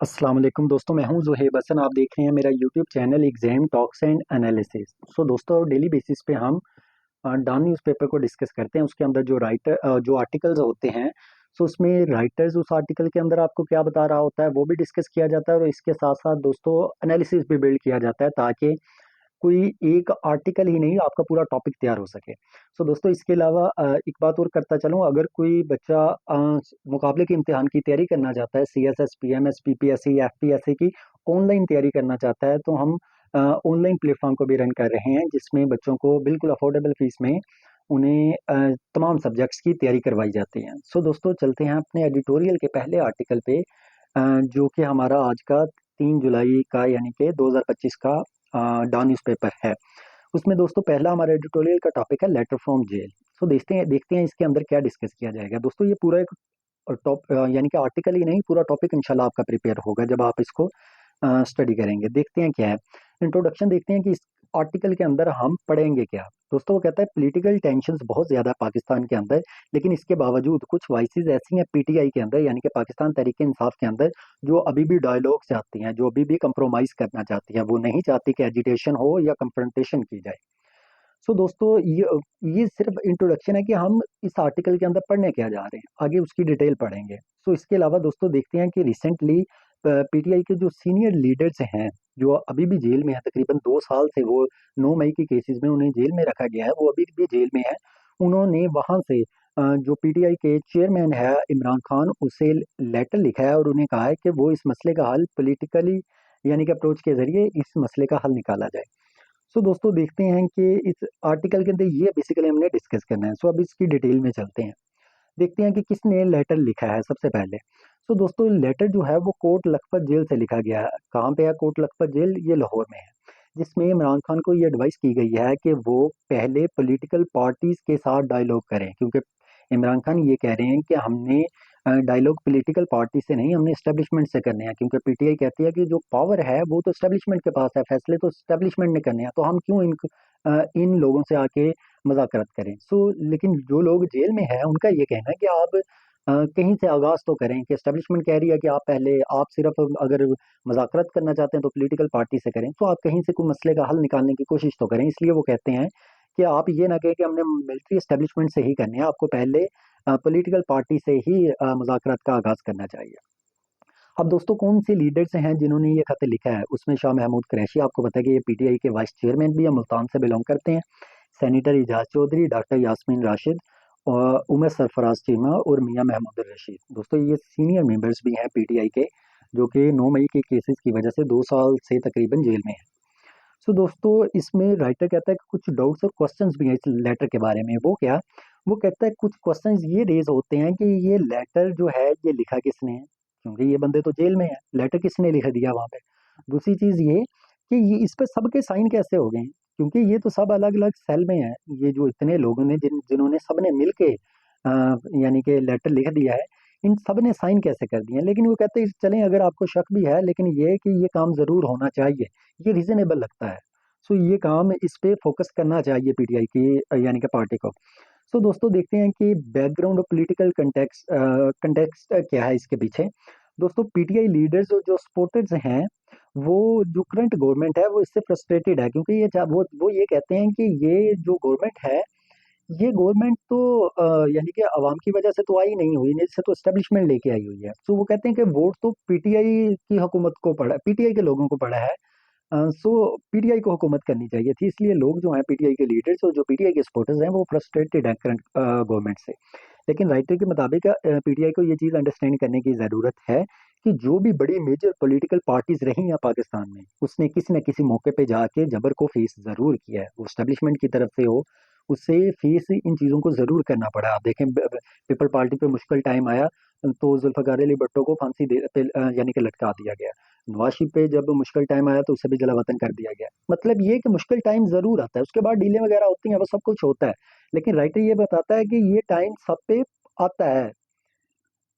अस्सलाम वालेकुम दोस्तों, मैं हूं ज़ुहैब हसन। आप देख रहे हैं मेरा YouTube channel exam talks and analysis. दोस्तों, डेली बेसिस पे हम डॉन न्यूज़पेपर को डिस्कस करते हैं। उसके अंदर जो आर्टिकल्स होते हैं, उसमें राइटर्स उस आर्टिकल के अंदर आपको क्या बता रहा होता है वो भी डिस्कस किया जाता है, और इसके साथ साथ दोस्तों एनालिसिस भी बिल्ड किया जाता है, ताकि कोई एक आर्टिकल ही नहीं, आपका पूरा टॉपिक तैयार हो सके। दोस्तों, इसके अलावा एक बात और करता चलूँ। अगर कोई बच्चा मुकाबले के इम्तिहान की तैयारी करना चाहता है, सीएसएस, पीएमएस, पीपीएससी, एफपीएससी की ऑनलाइन तैयारी करना चाहता है, तो हम ऑनलाइन प्लेटफॉर्म को भी रन कर रहे हैं, जिसमें बच्चों को बिल्कुल अफोर्डेबल फीस में उन्हें तमाम सब्जेक्ट्स की तैयारी करवाई जाती है। दोस्तों, चलते हैं अपने एडिटोरियल के पहले आर्टिकल पे, जो कि हमारा आज का 3 जुलाई का यानी कि 2025 का डॉन न्यूज़पेपर है। उसमें दोस्तों पहला हमारा एडिटोरियल का टॉपिक है लेटर फ्रॉम जेल। देखते हैं इसके अंदर क्या डिस्कस किया जाएगा। दोस्तों, ये पूरा एक यानी कि आर्टिकल ही नहीं, पूरा टॉपिक इंशाल्लाह आपका प्रिपेयर होगा जब आप इसको स्टडी करेंगे। देखते हैं क्या है। इंट्रोडक्शन देखते हैं कि इस आर्टिकल के अंदर हम पढ़ेंगे क्या। दोस्तों, वो कहता है पॉलिटिकल टेंशन्स बहुत ज़्यादा है पाकिस्तान के अंदर, लेकिन इसके बावजूद कुछ वॉइसेस ऐसी हैं पीटीआई के अंदर, यानी कि पाकिस्तान तहरीक इंसाफ के अंदर, जो अभी भी डायलॉग चाहती हैं, जो अभी भी कंप्रोमाइज़ करना चाहती हैं। वो नहीं चाहती कि एजिटेशन हो या कन्फ्रंटेशन की जाए। दोस्तों, ये सिर्फ इंट्रोडक्शन है कि हम इस आर्टिकल के अंदर पढ़ने क्या जा रहे हैं, आगे उसकी डिटेल पढ़ेंगे। इसके अलावा दोस्तों देखते हैं कि रिसेंटली पीटीआई के जो सीनियर लीडर्स हैं, जो अभी भी जेल में है, तकरीबन 2 साल से वो 9 मई के केसेस में उन्हें जेल में रखा गया है, वो अभी भी जेल में है। उन्होंने वहां से जो पीटीआई के चेयरमैन है इमरान खान, उसे लेटर लिखा है और उन्हें कहा है कि वो इस मसले का हल पॉलिटिकली यानी कि अप्रोच के जरिए इस मसले का हल निकाला जाए। दोस्तों देखते हैं कि इस आर्टिकल के अंदर ये बेसिकली हमने डिस्कस करना है। अब इसकी डिटेल में चलते हैं, देखते हैं कि किसने लेटर लिखा है सबसे पहले। दोस्तों, लेटर जो है वो कोट लखपत जेल से लिखा गया है। कहाँ पे है कोट लखपत जेल? ये लाहौर में है। जिसमें इमरान खान को ये एडवाइस की गई है कि वो पहले पॉलिटिकल पार्टीज के साथ डायलॉग करें, क्योंकि इमरान खान ये कह रहे हैं कि हमने डायलॉग पॉलिटिकल पार्टी से नहीं, हमने एस्टेब्लिशमेंट से करने हैं, क्योंकि पीटीआई कहती है कि जो पावर है वो तो एस्टेब्लिशमेंट के पास है, फैसले तो एस्टेब्लिशमेंट ने करने हैं, तो हम क्यों इन लोगों से आके मज़ाकरत करें। लेकिन जो लोग जेल में हैं उनका ये कहना है कि आप कहीं से आगाज़ तो करें, कि एस्टेब्लिशमेंट कह रही है कि आप सिर्फ अगर मज़ाकरत करना चाहते हैं तो पॉलिटिकल पार्टी से करें, तो आप कहीं से कोई मसले का हल निकालने की कोशिश तो करें। इसलिए वो कहते हैं कि आप ये ना कहें कि हमने मिलिट्री एस्टेब्लिशमेंट से ही करनी है, आपको पहले पॉलिटिकल पार्टी से ही मुज़ाकरात का आगाज़ करना चाहिए। अब दोस्तों, कौन से लीडर्स हैं जिन्होंने ये खत लिखा है? उसमें शाह महमूद कुरैशी, आपको पता है कि ये पीटीआई के वाइस चेयरमैन भी है, मुल्तान से बिलोंग करते हैं। सेनेटर एजाज चौधरी, डॉक्टर यास्मीन राशिद, और उमर सरफराज चीमा और मियां महमूद रशीद। दोस्तों, ये सीनियर मेंबर्स भी हैं पीटीआई के, जो कि 9 मई के केसेस की वजह से 2 साल से तकरीबन जेल में हैं। दोस्तों, इसमें राइटर कहता है कि कुछ डाउट्स और क्वेश्चंस भी हैं इस लेटर के बारे में। वो क्या? वो कहता है कुछ क्वेश्चंस ये रेज होते हैं कि ये लेटर जो है ये लिखा किसने है, क्योंकि ये बंदे तो जेल में है, लेटर किसने लिख दिया वहां पे। दूसरी चीज ये कि ये इस पे सबके साइन कैसे हो गए हैं, क्योंकि ये तो सब अलग अलग सेल में है। ये जो इतने लोगों ने जिन्होंने सबने मिल के यानी कि लेटर लिख दिया है, इन सब ने साइन कैसे कर दिए हैं। लेकिन वो कहते हैं चलें, अगर आपको शक भी है, लेकिन ये है कि ये काम जरूर होना चाहिए, ये रीजनेबल लगता है। ये काम इस पे फोकस करना चाहिए पीटीआई की यानी कि पार्टी को। दोस्तों देखते हैं कि बैकग्राउंड और पॉलिटिकल कंटेक्स्ट कंटेक्स्ट क्या है इसके पीछे। दोस्तों, पीटीआई लीडर्स और जो सपोर्टर्स हैं, वो जो करंट गवर्नमेंट है वो इससे फ्रस्ट्रेटेड है, क्योंकि वो ये कहते हैं कि ये जो गवर्नमेंट है, ये गवर्नमेंट तो यानी कि अवाम की वजह से तो आई नहीं हुई, इससे तो एस्टेब्लिशमेंट लेके आई हुई है। वो कहते हैं कि वोट तो पीटीआई की हुकूमत को पड़ा, पीटीआई के लोगों को पड़ा है। पीटीआई को हुकूमत करनी चाहिए थी। इसलिए लोग जो हैं पीटीआई के लीडर्स और जो पीटीआई के सपोर्टर्स हैं, वो फ्रस्ट्रेटेड हैं करंट गवर्नमेंट से। लेकिन राइटर के मुताबिक पीटीआई को ये चीज़ अंडरस्टैंड करने की ज़रूरत है कि जो भी बड़ी मेजर पॉलिटिकल पार्टीज रही हैं पाकिस्तान में, उसने किसी न किसी मौके पे जाके जबर को फेस ज़रूर किया है, वो एस्टेब्लिशमेंट की तरफ से हो, उससे फेस इन चीज़ों को ज़रूर करना पड़ा। आप देखें, पीपल पार्टी पे मुश्किल टाइम आया तो जुल्फ़िकार अली भुट्टो को फांसी यानी कि लटका दिया गया। नवाज शरीफ पे जब मुश्किल टाइम आया तो उसे भी जला वतन कर दिया गया। मतलब ये कि मुश्किल टाइम ज़रूर आता है, उसके बाद डीलें वगैरह होती हैं, वो सब कुछ होता है। लेकिन राइटर ये बताता है कि ये टाइम सब पे आता है।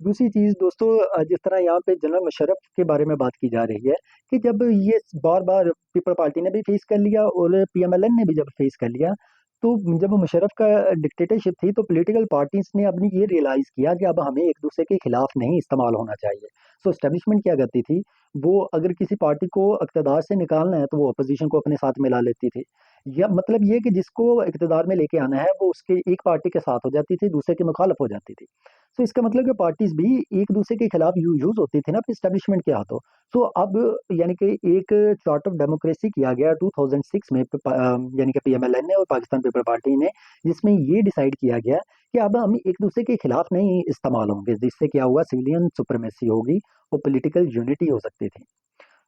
दूसरी चीज़ दोस्तों, जिस तरह यहाँ पे जनरल मुशर्रफ के बारे में बात की जा रही है, कि जब ये बार बार पीपल पार्टी ने भी फेस कर लिया और पीएमएलएन ने भी जब फेस कर लिया, तो जब मुशर्रफ का डिक्टेटरशिप थी तो पॉलिटिकल पार्टीज ने अपनी ये रियलाइज किया कि अब हमें एक दूसरे के खिलाफ नहीं इस्तेमाल होना चाहिए। सो एस्टेब्लिशमेंट क्या करती थी, वो अगर किसी पार्टी को इक़्तिदार से निकालना है तो वो अपोजिशन को अपने साथ मिला लेती थी। या मतलब ये कि जिसको इक़्तिदार में लेके आना है वो उसके एक पार्टी के साथ हो जाती थी, दूसरे के मुखालिफ हो जाती थी। तो इसका मतलब कि पार्टीज भी एक दूसरे के खिलाफ यूज होती थी ना अपने एस्टेब्लिशमेंट के हाथों। तो अब यानी कि एक चार्ट ऑफ डेमोक्रेसी किया गया 2006 में यानी कि पीएमएलएन ने और पाकिस्तान पीपल पार्टी ने, जिसमें ये डिसाइड किया गया कि अब हम एक दूसरे के खिलाफ नहीं इस्तेमाल होंगे, जिससे क्या हुआ, सिविलियन सुप्रीमेसी होगी और पॉलिटिकल यूनिटी हो सकती थी।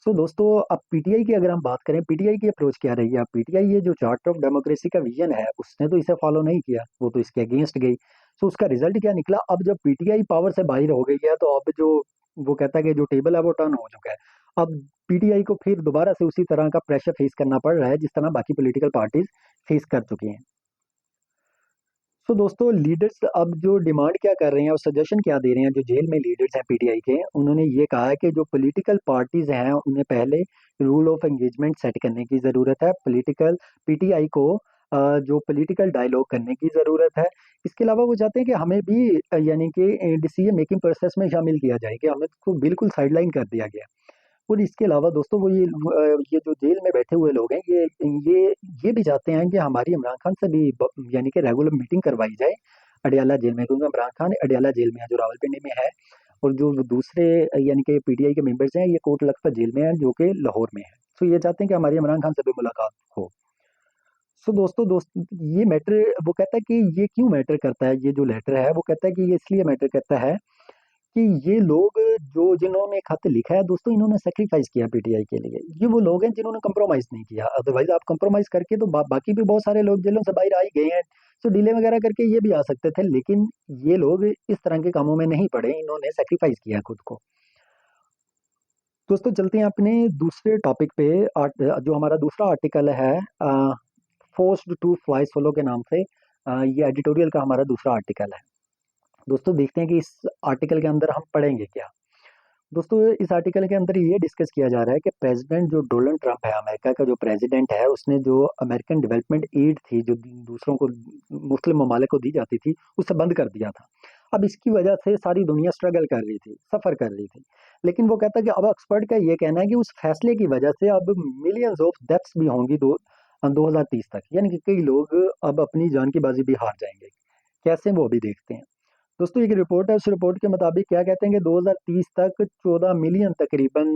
सो दोस्तों, अब पीटीआई की अगर हम बात करें, पीटीआई की अप्रोच क्या रही है। पीटीआई ये जो चार्ट ऑफ डेमोक्रेसी का विजन है उसने तो इसे फॉलो नहीं किया, वो तो इसके अगेंस्ट गई। सो उसका रिजल्ट क्या निकला, अब जब पीटीआई पावर से बाहर हो गई है तो अब जो वो कहता है कि जो टेबल है वो टर्न हो चुका है। अब पीटीआई को फिर दोबारा से उसी तरह का प्रेशर फेस करना पड़ रहा है जिस तरह बाकी पॉलिटिकल पार्टीज फेस कर चुकी हैं। तो दोस्तों, लीडर्स अब जो डिमांड क्या कर रहे हैं और सजेशन क्या दे रहे हैं, जो जेल में लीडर्स हैं पीटीआई के, उन्होंने ये कहा है कि जो पॉलिटिकल पार्टीज हैं उन्हें पहले रूल ऑफ एंगेजमेंट सेट करने की ज़रूरत है। पॉलिटिकल पीटीआई को जो पॉलिटिकल डायलॉग करने की ज़रूरत है। इसके अलावा वो चाहते हैं कि हमें भी यानी कि डिसीजन मेकिंग प्रोसेस में शामिल किया जाए, कि हमें को बिल्कुल साइडलाइन कर दिया गया। और इसके अलावा दोस्तों, वो ये जो जेल में बैठे हुए लोग हैं, ये ये भी चाहते हैं कि हमारी इमरान खान से भी यानी कि रेगुलर मीटिंग करवाई जाए अडयाला जेल में, क्योंकि इमरान खान अडयाला जेल में है जो रावलपिंडी में है, और जो दूसरे यानी कि पीटीआई के मेंबर्स हैं ये कोट लखपत जेल में है जो कि लाहौर में है। तो ये चाहते हैं कि हमारी इमरान खान से भी मुलाकात हो। सो दोस्त ये मैटर, वो कहता है कि ये क्यों मैटर करता है, ये जो लेटर है वो कहता है कि ये इसलिए मैटर करता है कि ये लोग जो जिन्होंने खत लिखा है दोस्तों, इन्होंने सेक्रीफाइस किया पीटीआई के लिए। ये वो लोग हैं जिन्होंने कंप्रोमाइज नहीं किया। अदरवाइज आप कंप्रोमाइज करके तो बाकी भी बहुत सारे लोग जेलों से बाहर आ ही गए हैं, तो डिले वगैरह करके ये भी आ सकते थे, लेकिन ये लोग इस तरह के कामों में नहीं पड़े, इन्होंने सेक्रीफाइस किया खुद को। दोस्तों, चलते हैं अपने दूसरे टॉपिक पे। जो हमारा दूसरा आर्टिकल है, फोर्स्ड टू फ्लाई सोलो के नाम से, ये एडिटोरियल का हमारा दूसरा आर्टिकल है। दोस्तों, देखते हैं कि इस आर्टिकल के अंदर हम पढ़ेंगे क्या। दोस्तों, इस आर्टिकल के अंदर ये डिस्कस किया जा रहा है कि प्रेसिडेंट जो डोनाल्ड ट्रंप है, अमेरिका का जो प्रेसिडेंट है, उसने जो अमेरिकन डेवलपमेंट एड थी जो दूसरों को, मुस्लिम ममालिक को दी जाती थी, उसे बंद कर दिया था। अब इसकी वजह से सारी दुनिया स्ट्रगल कर रही थी, सफर कर रही थी। लेकिन वो कहता है कि अब एक्सपर्ट का ये कहना है कि उस फैसले की वजह से अब मिलियंस ऑफ डेथ्स भी होंगी 2030 तक, यानी कि कई लोग अब अपनी जान की बाजी भी हार जाएंगे। कैसे, वो भी देखते हैं। दोस्तों, एक रिपोर्ट है, उस रिपोर्ट के मुताबिक क्या कहते हैं कि 2030 तक 14 मिलियन तकरीबन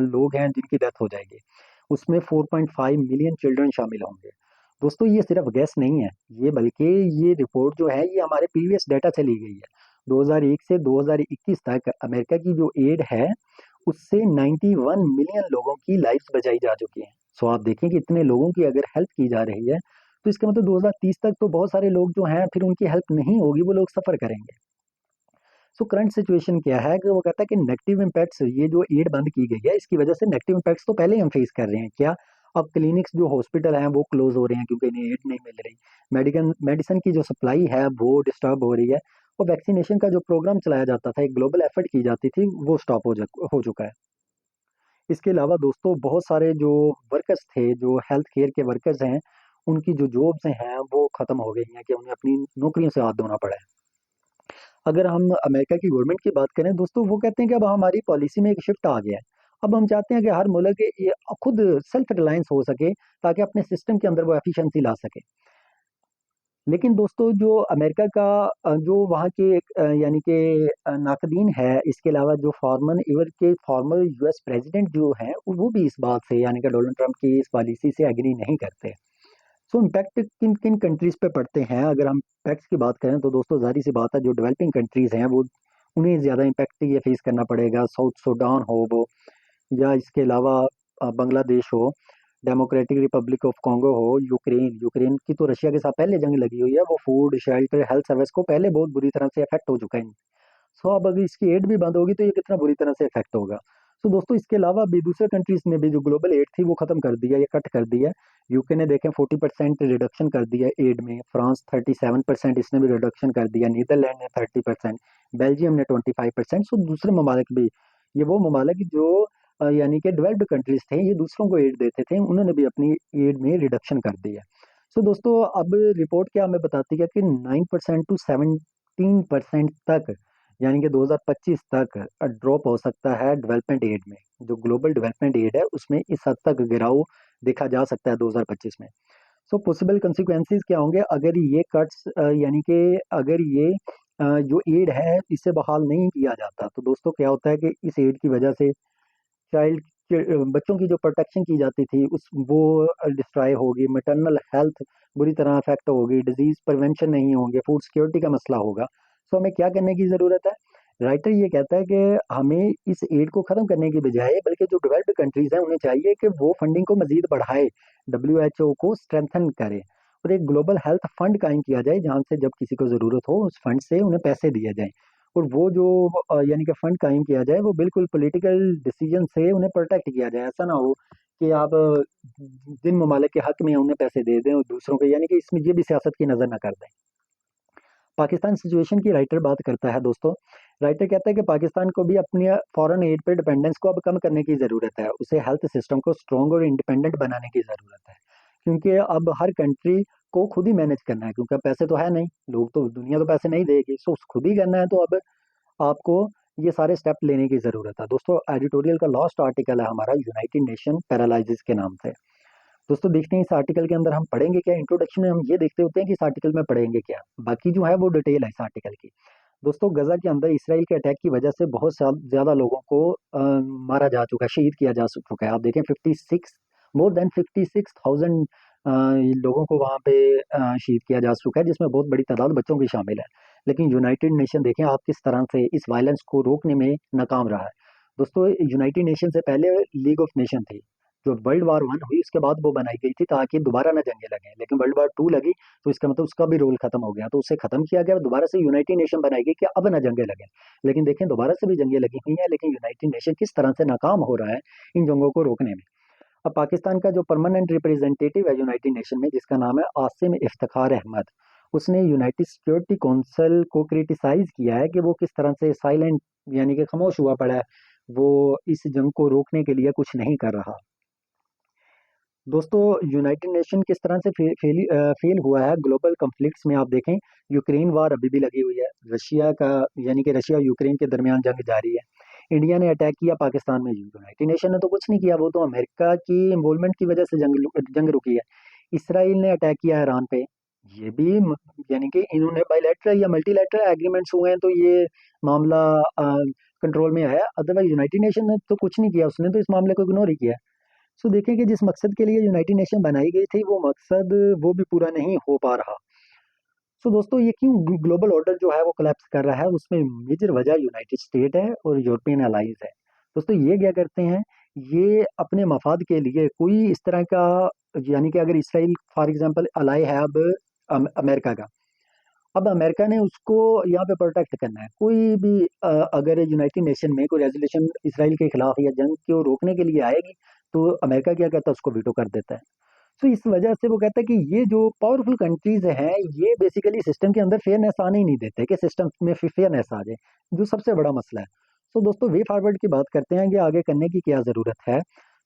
लोग हैं जिनकी डेथ हो जाएगी। उसमें 4.5 मिलियन चिल्ड्रन शामिल होंगे। दोस्तों, ये सिर्फ गैस नहीं है, ये बल्कि ये रिपोर्ट जो है ये हमारे प्रीवियस डाटा से ली गई है। 2001 से 2021 तक अमेरिका की जो एड है उससे 91 मिलियन लोगों की लाइफ्स बचाई जा चुकी हैं। सो आप देखें कि इतने लोगों की अगर हेल्प की जा रही है तो इसका मतलब 2030 तक तो बहुत सारे लोग जो हैं फिर उनकी हेल्प नहीं होगी, वो लोग सफर करेंगे। सो करंट सिचुएशन क्या है कि वो कहता है कि नेगेटिव इम्पैक्ट्स, ये जो एड बंद की गई है इसकी वजह से नेगेटिव इम्पैक्ट्स तो पहले ही हम फेस कर रहे हैं। क्या, अब क्लिनिक्स जो हॉस्पिटल हैं वो क्लोज हो रहे हैं क्योंकि इन्हें एड नहीं मिल रही। मेडिसिन की जो सप्लाई है वो डिस्टर्ब हो रही है। और वैक्सीनेशन का जो प्रोग्राम चलाया जाता था, एक ग्लोबल एफर्ट की जाती थी, वो स्टॉप हो चुका है। इसके अलावा दोस्तों, बहुत सारे जो वर्कर्स थे, जो हेल्थ केयर के वर्कर्स हैं, उनकी जो जॉब्स हैं वो खत्म हो गई हैं, कि उन्हें अपनी नौकरियों से हाथ धोना पड़ा है। अगर हम अमेरिका की गवर्नमेंट की बात करें दोस्तों, वो कहते हैं कि अब हमारी पॉलिसी में एक शिफ्ट आ गया है। अब हम चाहते हैं कि हर मुल्क ये खुद सेल्फ रिलायंस हो सके, ताकि अपने सिस्टम के अंदर वो एफिशिएंसी ला सके। लेकिन दोस्तों, जो अमेरिका का जो वहाँ के यानी कि नाकदीन है, इसके अलावा जो फॉर्मर इवर के फॉर्मर यूएस प्रेसिडेंट जो हैं, वो भी इस बात से, यानी कि डोनाल्ड ट्रंप की इस पॉलिसी से एग्री नहीं करते। सो इम्पैक्ट किन किन कंट्रीज पे पड़ते हैं, अगर हम इम्पैक्ट्स की बात करें तो दोस्तों, जाहिर सी बात है जो डेवलपिंग कंट्रीज हैं वो, उन्हें ज़्यादा इम्पैक्ट ये फेस करना पड़ेगा। साउथ सूडान हो वो, या इसके अलावा बांग्लादेश हो, डेमोक्रेटिक रिपब्लिक ऑफ कॉन्गो हो, यूक्रेन यूक्रेन की तो रशिया के साथ पहले जंग लगी हुई है, वो फूड शेल्टर हेल्थ सर्विस को पहले बहुत बुरी तरह से इफेक्ट हो चुका है। सो अब अगर इसकी एड भी बंद होगी तो ये कितना बुरी तरह से इफेक्ट होगा। सो दोस्तों, इसके अलावा भी दूसरे कंट्रीज ने भी जो ग्लोबल एड थी वो खत्म कर दिया या कट कर दिया। यूके ने देखें 40% रिडक्शन कर दिया एड में, फ्रांस 37% इसने भी रिडक्शन कर दिया, नीदरलैंड ने 30%, बेल्जियम ने 25%। सो दूसरे ममालिक भी, ये वो ममालिक जो यानी कि डेवलप्ड कंट्रीज थे, ये दूसरों को एड देते थे, उन्होंने भी अपनी एड में रिडक्शन कर दिया। सो दोस्तों अब रिपोर्ट क्या हमें बताती है कि 9% टू 17% तक, यानी कि 2025 तक ड्रॉप हो सकता है डेवलपमेंट एड में। जो ग्लोबल डेवलपमेंट एड है उसमें इस हद तक गिराव देखा जा सकता है 2025 में। सो पॉसिबल कंसिक्वेंसेस क्या होंगे अगर ये कट्स, यानी कि अगर ये जो एड है इसे बहाल नहीं किया जाता, तो दोस्तों क्या होता है कि इस एड की वजह से चाइल्ड के बच्चों की जो प्रोटेक्शन की जाती थी उस वो डिस्ट्रॉय होगी, मैटरनल हेल्थ बुरी तरह अफेक्ट होगी, डिजीज प्रिवेंशन नहीं होंगे, फूड सिक्योरिटी का मसला होगा। सो हमें क्या करने की ज़रूरत है? राइटर ये कहता है कि हमें इस एड को ख़त्म करने की बजाय बल्कि जो डेवलप्ड कंट्रीज़ हैं उन्हें चाहिए कि वो फंडिंग को मज़ीद बढ़ाए, डब्ल्यूएचओ को स्ट्रेंथन करे और एक ग्लोबल हेल्थ फंड कायम किया जाए जहाँ से जब किसी को ज़रूरत हो उस फंड से उन्हें पैसे दिए जाएँ। और वो जो यानी कि फंड कायम किया जाए वो बिल्कुल पॉलिटिकल डिसीजन से उन्हें प्रोटेक्ट किया जाए। ऐसा ना हो कि आप जिन ममालिक के हक में हैं उन्हें पैसे दे दें और दूसरों को, यानी कि इसमें ये भी सियासत की नज़र ना कर दें। पाकिस्तान सिचुएशन की राइटर बात करता है दोस्तों। राइटर कहता है कि पाकिस्तान को भी अपनी फॉरेन एड पे डिपेंडेंस को अब कम करने की ज़रूरत है। उसे हेल्थ सिस्टम को स्ट्रॉन्ग और इंडिपेंडेंट बनाने की ज़रूरत है। क्योंकि अब हर कंट्री को खुद ही मैनेज करना है, क्योंकि अब पैसे तो है नहीं, लोग तो दुनिया तो पैसे नहीं देगी, सो खुद ही करना है। तो अब आपको ये सारे स्टेप लेने की ज़रूरत है। दोस्तों एडिटोरियल का लास्ट आर्टिकल है हमारा यूनाइटेड नेशन पैरालाइजेस के नाम से। दोस्तों देखते हैं इस आर्टिकल के अंदर हम पढ़ेंगे क्या। इंट्रोडक्शन में हम ये देखते होते हैं कि इस आर्टिकल में पढ़ेंगे क्या, बाकी जो है वो डिटेल है इस आर्टिकल की। दोस्तों गजा के अंदर इसराइल के अटैक की वजह से बहुत ज़्यादा लोगों को मारा जा चुका है, शहीद किया जा चुका है। आप देखें 56 मोर देन 56,000 लोगों को वहाँ पे शहीद किया जा चुका है, जिसमें बहुत बड़ी तादाद बच्चों की शामिल है। लेकिन यूनाइटेड नेशन देखें आप किस तरह से इस वायलेंस को रोकने में नाकाम रहा है। दोस्तों यूनाइटेड नेशन से पहले लीग ऑफ नेशन थी, जो वर्ल्ड वार वन हुई उसके बाद वो बनाई गई थी ताकि दोबारा ना जंगे लगें। लेकिन वर्ल्ड वार टू लगी तो इसका मतलब उसका भी रोल खत्म हो गया, तो उसे खत्म किया गया, दोबारा से यूनाइटेड नेशन बनाई गई कि अब ना जंगे लगें। लेकिन देखें दोबारा से भी जंगे लगी हुई हैं, लेकिन यूनाइटेड नेशन किस तरह से नाकाम हो रहा है इन जंगों को रोकने में। अब पाकिस्तान का जो परमानेंट रिप्रेजेंटेटिव है यूनाइटेड नेशन में, जिसका नाम है आसिम इफ्तिखार अहमद, उसने यूनाइटेड सिक्योरिटी काउंसिल को क्रिटिसाइज किया है कि वो किस तरह से साइलेंट, यानी कि खामोश हुआ पड़ा है, वो इस जंग को रोकने के लिए कुछ नहीं कर रहा। दोस्तों यूनाइटेड नेशन किस तरह से फेल हुआ है ग्लोबल कॉन्फ्लिक्ट्स में, आप देखें यूक्रेन वार अभी भी लगी हुई है, रशिया का, यानी कि रशिया और यूक्रेन के दरमियान जंग जारी है। इंडिया ने अटैक किया पाकिस्तान में, यूनाइटेड नेशन ने तो कुछ नहीं किया, वो तो अमेरिका की इन्वॉल्वमेंट की वजह से जंग रुकी है। इसराइल ने अटैक किया ईरान पे, ये भी यानी कि इन्होंने बायलैटरल या मल्टीलैटरल एग्रीमेंट्स हुए हैं तो ये मामला कंट्रोल में आया। अदरवाइज यूनाइटेड नेशन ने तो कुछ नहीं किया, उसने तो इस मामले को इग्नोर ही किया। सो देखें कि जिस मकसद के लिए यूनाइटेड नेशन बनाई गई थी वो मकसद वो भी पूरा नहीं हो पा रहा। सो दोस्तों ये क्यों ग्लोबल ऑर्डर जो है वो कोलैप्स कर रहा है, उसमें मेजर वजह यूनाइटेड स्टेट है और यूरोपियन अलाइज है। दोस्तों ये क्या करते हैं, ये अपने मफाद के लिए कोई इस तरह का, यानी कि अगर इसराइल फॉर एग्जांपल अलाई है अब अमेरिका का, अब अमेरिका ने उसको यहाँ पे प्रोटेक्ट करना है, कोई भी अगर यूनाइटेड नेशन में कोई रेजोल्यूशन इसराइल के खिलाफ या जंग को रोकने के लिए आएगी तो अमेरिका क्या करता है, उसको वीटो कर देता है। तो इस वजह से वो कहता है कि ये जो पावरफुल कंट्रीज हैं ये बेसिकली सिस्टम के अंदर फेयरनेस आने ही नहीं देते कि सिस्टम में फेयरनेस आ जाए, जो सबसे बड़ा मसला है। तो दोस्तों वे फॉरवर्ड की बात करते हैं कि आगे करने की क्या ज़रूरत है।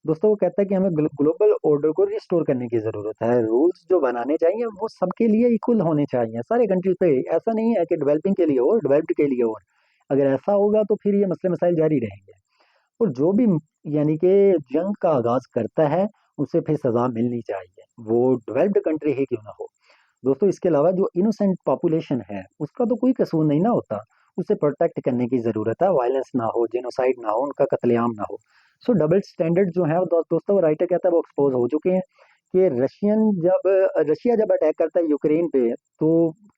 दोस्तों वो कहता है कि हमें ग्लोबल ऑर्डर को रिस्टोर करने की ज़रूरत है। रूल्स जो बनाने चाहिए वो सबके लिए इक्वल होने चाहिए सारे कंट्रीज पे। ऐसा नहीं है कि डेवलपिंग के लिए और डेवलप्ड के लिए और, अगर ऐसा होगा तो फिर ये मसले मसाइल जारी रहेंगे। और जो भी यानी कि जंग का आगाज करता है उसे फिर सजा मिलनी चाहिए, वो डेवलप्ड कंट्री ही क्यों ना हो। दोस्तों इसके अलावा जो इनोसेंट पॉपुलेशन है उसका तो कोई कसूर नहीं ना होता, उसे प्रोटेक्ट करने की ज़रूरत है, वायलेंस ना हो, जेनोसाइड ना हो, उनका कत्लेआम ना हो। सो डबल स्टैंडर्ड जो है वो दोस्तों वो राइटर कहता है वो एक्सपोज हो चुके हैं कि रशिया जब अटैक करता है यूक्रेन पे तो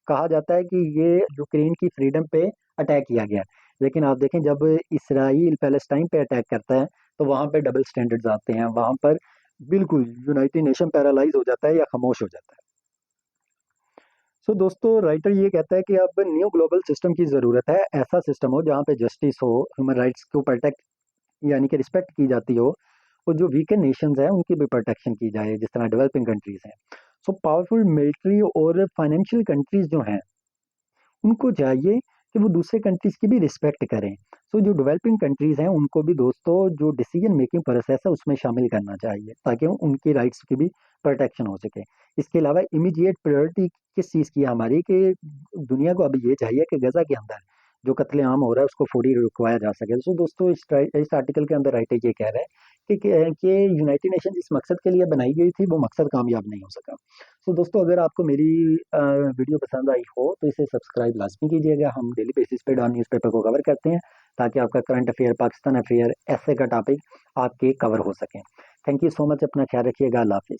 कहा जाता है कि ये यूक्रेन की फ्रीडम पे अटैक किया गया। लेकिन आप देखें जब इसराइल पैलेस्टाइन पे अटैक करता है तो वहाँ पे डबल स्टैंडर्ड्स आते हैं, वहाँ पर बिल्कुल यूनाइटेड नेशन पैरालाइज हो जाता है या खामोश हो जाता है। सो दोस्तों राइटर ये कहता है कि अब न्यू ग्लोबल सिस्टम की ज़रूरत है, ऐसा सिस्टम हो जहाँ पे जस्टिस हो, ह्यूमन राइट्स को प्रोटेक्ट, यानी कि रिस्पेक्ट की जाती हो, और जो वीकर नेशंस हैं उनकी भी प्रोटेक्शन की जाए जिस तरह डेवलपिंग कंट्रीज हैं। सो पावरफुल मिलिट्री और फाइनेंशियल कंट्रीज जो हैं उनको चाहिए कि वो दूसरे कंट्रीज़ की भी रिस्पेक्ट करें। सो जो डेवलपिंग कंट्रीज़ हैं उनको भी दोस्तों जो डिसीजन मेकिंग प्रोसेस है उसमें शामिल करना चाहिए ताकि उनकी राइट्स की भी प्रोटेक्शन हो सके। इसके अलावा इमीडिएट प्रायोरिटी किस चीज़ की है हमारी कि दुनिया को अभी ये चाहिए कि गज़ा के अंदर जो कत्लेआम हो रहा है उसको फौरी रुकवाया जा सके। सो दोस्तों इस आर्टिकल के अंदर राइटर ये कह रहे हैं कि यूनाइटेड नेशन जिस मकसद के लिए बनाई गई थी वो मकसद कामयाब नहीं हो सका। सो दोस्तों अगर आपको मेरी वीडियो पसंद आई हो तो इसे सब्सक्राइब लाजमी कीजिएगा। हम डेली बेसिस पे डॉन न्यूज़पेपर को कवर करते हैं ताकि आपका करंट अफेयर, पाकिस्तान अफेयर, ऐसे का टॉपिक आपके कवर हो सकें। थैंक यू सो मच, अपना ख्याल रखिएगा। अल्लाह हाफिज़।